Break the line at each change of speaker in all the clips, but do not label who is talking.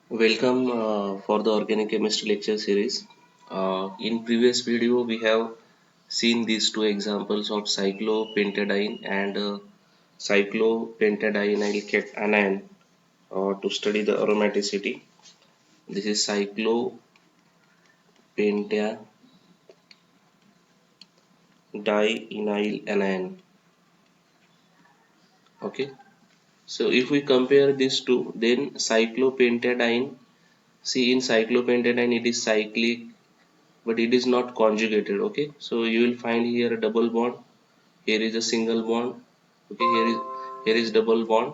Welcome for the organic chemistry lecture series. In previous video we have seen these two examples of cyclopentadiene and cyclopentadienyl cation to study the aromaticity. This is cyclopentadienyl anion. Okay. So if we compare these two, then cyclopentadiene. See, in cyclopentadiene it is cyclic, but it is not conjugated. Okay, so you will find here a double bond, here is a single bond. Okay, here is double bond,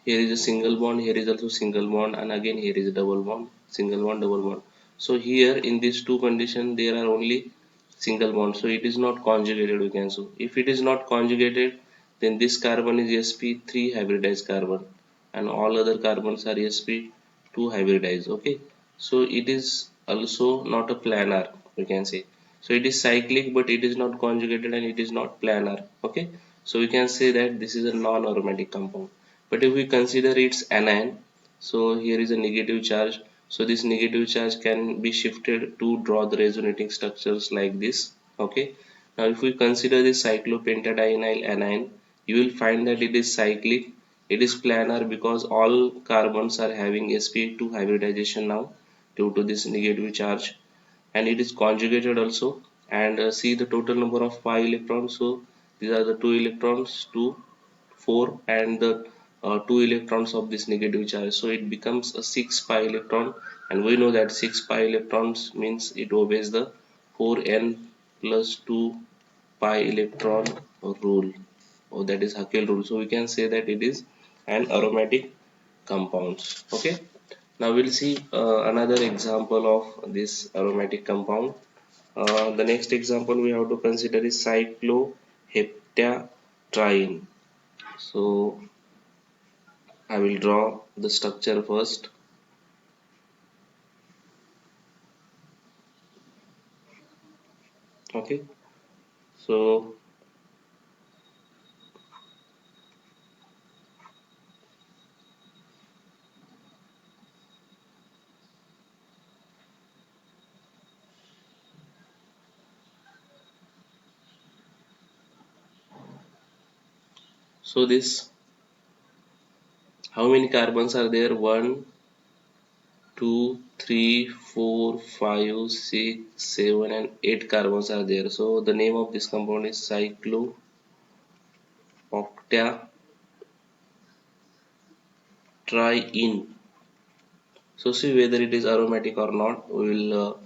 here is a single bond, here is also single bond, and again here is a double bond, single bond, double bond. So here in these two conditions there are only single bond, so it is not conjugated. We can, so if it is not conjugated, then this carbon is sp3 hybridized carbon and all other carbons are sp2 hybridized. Okay, so it is also not a planar, we can say. So it is cyclic but it is not conjugated and it is not planar. Okay, so we can say that this is a non-aromatic compound. But if we consider its anion, so here is a negative charge, so this negative charge can be shifted to draw the resonating structures like this. Okay, now if we consider this cyclopentadienyl anion, you will find that it is cyclic, it is planar because all carbons are having sp2 hybridization now due to this negative charge, and it is conjugated also. And see the total number of pi electrons, so these are the 2 electrons, 2 4 and the 2 electrons of this negative charge, so it becomes a 6 pi electron. And we know that 6 pi electrons means it obeys the 4n plus 2 pi electron rule, or that is Hakel rule. So we can say that it is an aromatic compounds. Okay, now we'll see another example of this aromatic compound. The next example we have to consider is cycloheptatriene. So I will draw the structure first. Okay, so this, how many carbons are there? 1 2 3 4 5 6 7 and 8 carbons are there. So the name of this compound is cycloheptatriene. So see whether it is aromatic or not, we will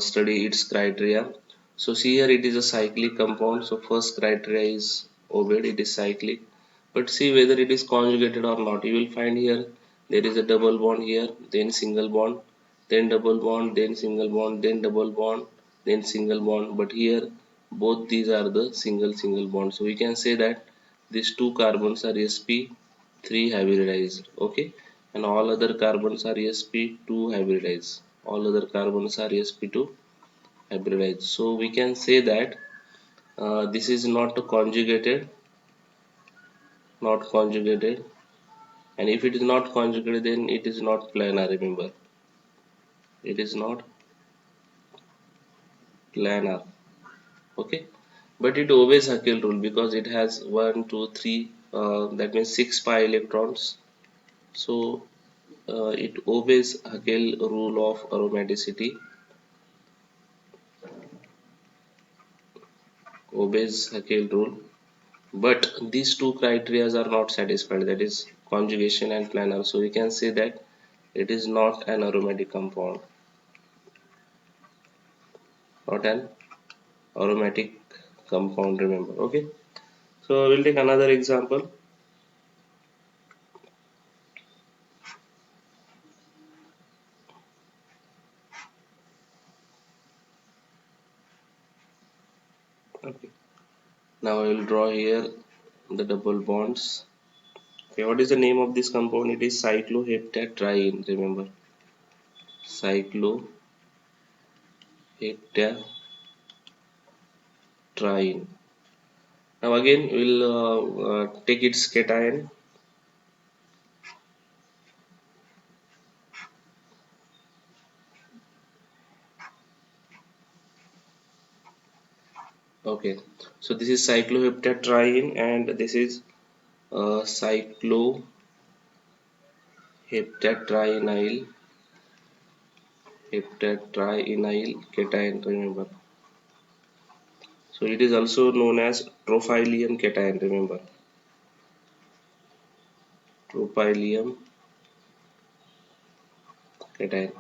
study its criteria. So see here it is a cyclic compound, so first criteria is obeyed, it is cyclic. But see whether it is conjugated or not, you will find here there is a double bond here, then single bond, then double bond, then single bond, then double bond, then single bond. But here both these are the single bond, so we can say that these two carbons are sp3 hybridized. Okay, and all other carbons are sp2 hybridized, all other carbons are sp2 hybridized. So we can say that this is not conjugated, and if it is not conjugated then it is not planar. Remember, it is not planar. Okay, but it obeys Hakel rule because it has 1 2 3, that means 6 pi electrons. So it obeys Hakel rule of aromaticity, obeys Hakel rule. But these two criteria are not satisfied, that is conjugation and planar. So we can say that it is not an aromatic compound, not an aromatic compound, remember. Okay, so we'll take another example. Okay, now I will draw here the double bonds. Okay, what is the name of this compound? It is cycloheptatriene, remember, cycloheptatriene. Now again we'll take its cation. Okay, so this is cycloheptatriene and this is cycloheptatrienyl cation, remember. So it is also known as trophylium cation, remember. Tropylium cation.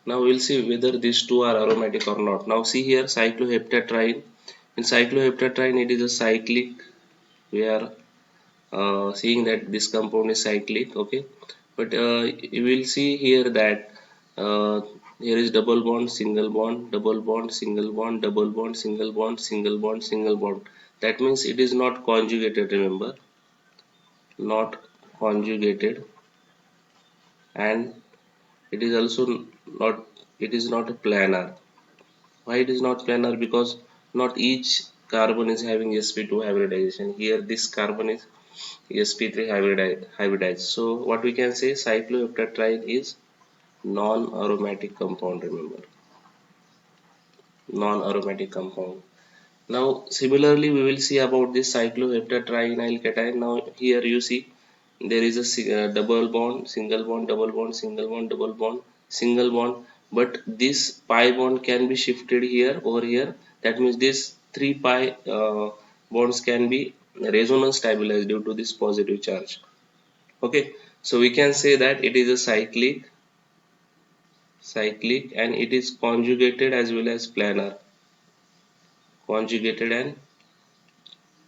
Now we'll see whether these two are aromatic or not. Now see here cycloheptatriene. In cycloheptatriene it is a cyclic. We are seeing that this compound is cyclic, okay, but you will see here that uh, here is double bond, single bond, double bond, single bond, double bond, single bond, single bond, single bond. That means it is not conjugated, remember, not conjugated. And it is also not, it is not a planar. Why it is not planar? Because not each carbon is having sp2 hybridization. Here this carbon is sp3 hybridized. So what we can say, cycloheptatriene is non-aromatic compound, remember, non-aromatic compound. Now similarly we will see about this cycloheptatrienyl cation. Now here you see there is a double bond, single bond, double bond, single bond, double bond, single bond, but this pi bond can be shifted here over here. That means this 3 pi bonds can be resonance stabilized due to this positive charge. Okay, so we can say that it is a cyclic and it is conjugated as well as planar, conjugated and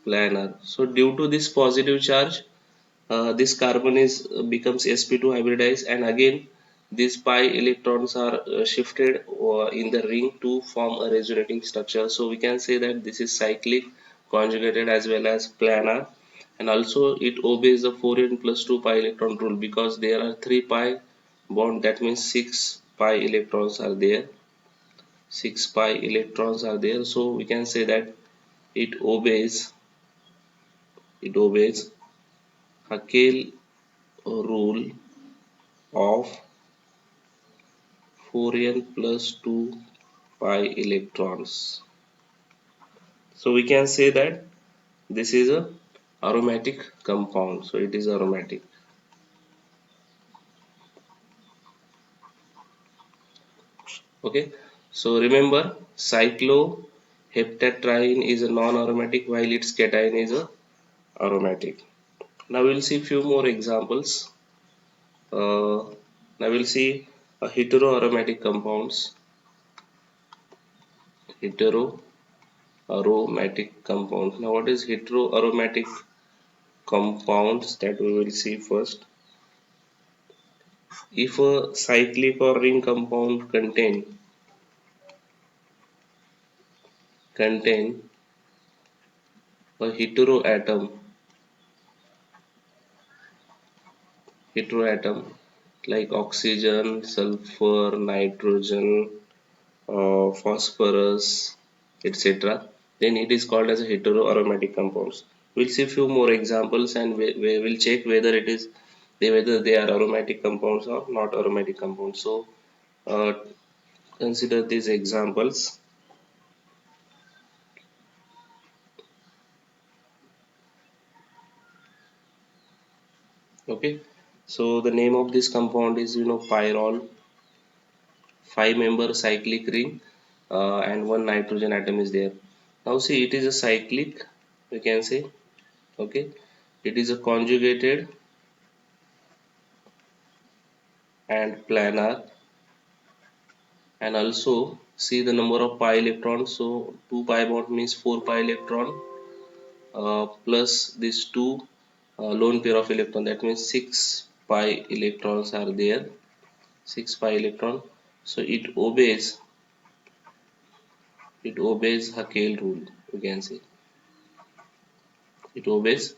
planar. So due to this positive charge, this carbon is becomes sp2 hybridized, and again these pi electrons are shifted in the ring to form a resonating structure. So we can say that this is cyclic, conjugated as well as planar, and also it obeys the 4n plus 2 pi electron rule because there are 3 pi bond. That means 6 pi electrons are there, 6 pi electrons are there. So we can say that it obeys, it obeys Haskell rule of 4n plus 2 pi electrons. So we can say that this is a aromatic compound. So it is aromatic. Okay. So remember, cycloheptatriene is a non-aromatic while its cation is a aromatic. Now we'll see few more examples. Now we'll see heteroaromatic compounds. Heteroaromatic compounds. Now what is heteroaromatic compounds? That we will see first. If a cyclic or ring compound contain a heteroatom like oxygen, sulfur, nitrogen, phosphorus, etc., then it is called as a heteroaromatic compounds. We'll see few more examples and we will check whether it is whether they are aromatic compounds or not aromatic compounds. So uh, consider these examples. Okay, so the name of this compound is pyrrole, 5-member cyclic ring, and one nitrogen atom is there. Now see, it is a cyclic, we can say. Okay, it is a conjugated and planar, and also see the number of pi electrons. So 2 pi bond means 4 pi electron, plus these two lone pair of electron, that means 6 pi electrons are there, 6 pi electron. So it obeys Haskell rule, we can say. It obeys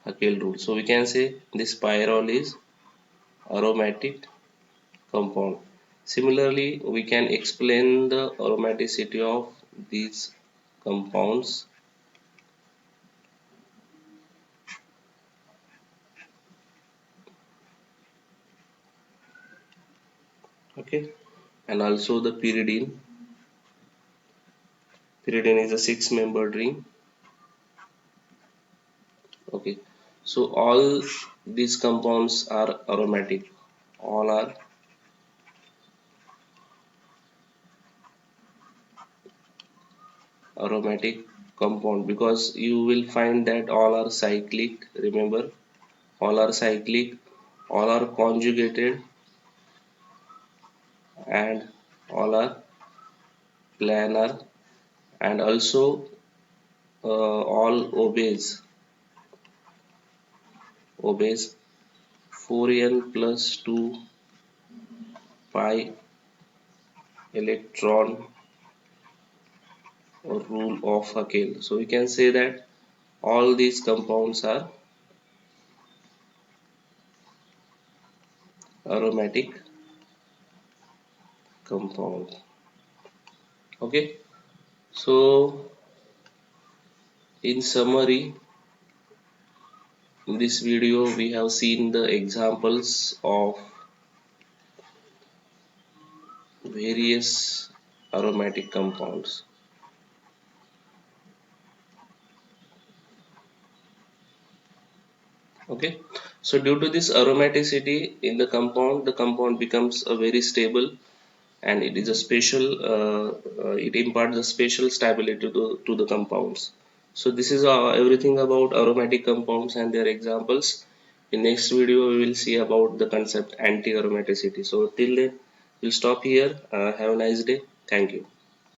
Haskell rule. So we can say this pyrrole is aromatic compound. Similarly, we can explain the aromaticity of these compounds. Okay, and also the pyridine. Pyridine is a 6-membered ring. Okay, so all these compounds are aromatic. All are aromatic compound because you will find that all are cyclic. Remember, all are cyclic, all are conjugated, and all are planar, and also all obeys 4n plus 2 pi electron rule of Haeckel. So we can say that all these compounds are aromatic compound. Okay, so in summary, in this video we have seen the examples of various aromatic compounds. Okay, so due to this aromaticity in the compound becomes a very stable, and it is a special it imparts a special stability to the compounds. So this is everything about aromatic compounds and their examples. In next video we will see about the concept anti-aromaticity. So till then we'll stop here. Have a nice day. Thank you.